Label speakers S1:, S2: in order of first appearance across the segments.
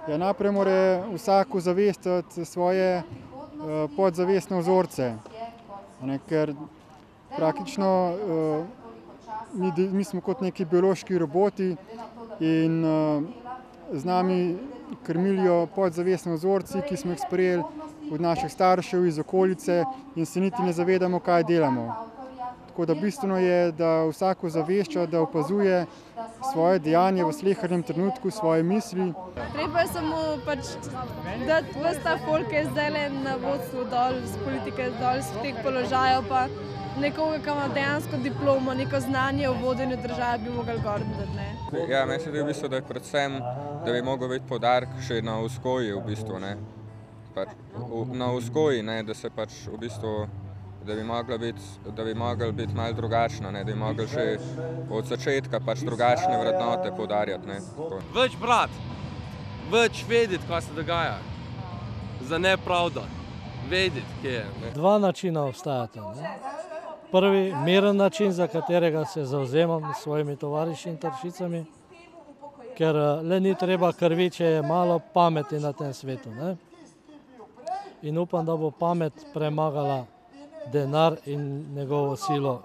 S1: Ja, najprej mora vsak ozavestiti svoje podzavestne vzorce, ker praktično mi smo kot neki biološki roboti in z nami krmilijo podzavestne vzorci, ki smo jih sprejeli od naših staršev, iz okolice in se niti ne zavedamo, kaj delamo. Tako da bistveno je, da vsak ozavešča, da opazuje svoje dejanje v slehernem trenutku, svoje misli.
S2: Treba je samo dati ves ta folk, ki je zdaj na vodstvu dol, z politike dol, z teh položajev, pa nekoga, ki ima dejansko diplomo, neko znanje o vodenju države, bi mogli gor dati.
S3: Ja, mislim, da je predvsem, da bi mogel biti poudarek še na vzgoji v bistvu, ne. Na vzgoji, ne, da se pač v bistvu, da bi mogli biti malo drugačna, ne, da bi mogli še od začetka pač drugačne vrednote poudarjati, ne.
S4: Več brati, več vedeti, kaj se dogaja, za nepravdo, vedeti, kje je. Ne.
S5: Dva načina obstajata, ne. Prvi, miren način, za katerega se zavzemam s svojimi tovariši in tovarišicami, ker le ni treba krvi, če je malo pameti na tem svetu, ne. In upam, da bo pamet premagala denar in njegovo silo.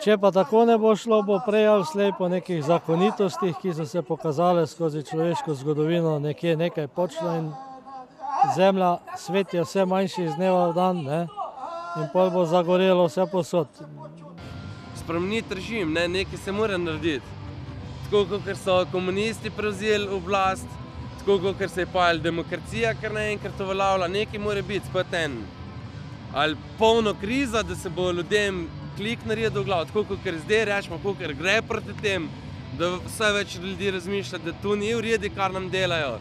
S5: Če pa tako ne bo šlo, bo prej ali slej po nekih zakonitostih, ki so se pokazale skozi človeško zgodovino, nekje nekaj počlo in zemlja, svet je vse manjši iz dneva v dan, ne, in pol bo zagorelo vse posod.
S4: Spremeniti režim, ne, nekaj se mora narediti. Tako kot so komunisti prevzeli oblast, tako kot se je pojavila demokracija, kar naenkrat uveljavlja, nekaj mora biti spet ali polno kriza, da se bo ljudem klik naredil v glavo, tako kot zdaj rečemo, kot gre proti tem, da vse več ljudi razmišlja, da to ni v redu, kar nam delajo.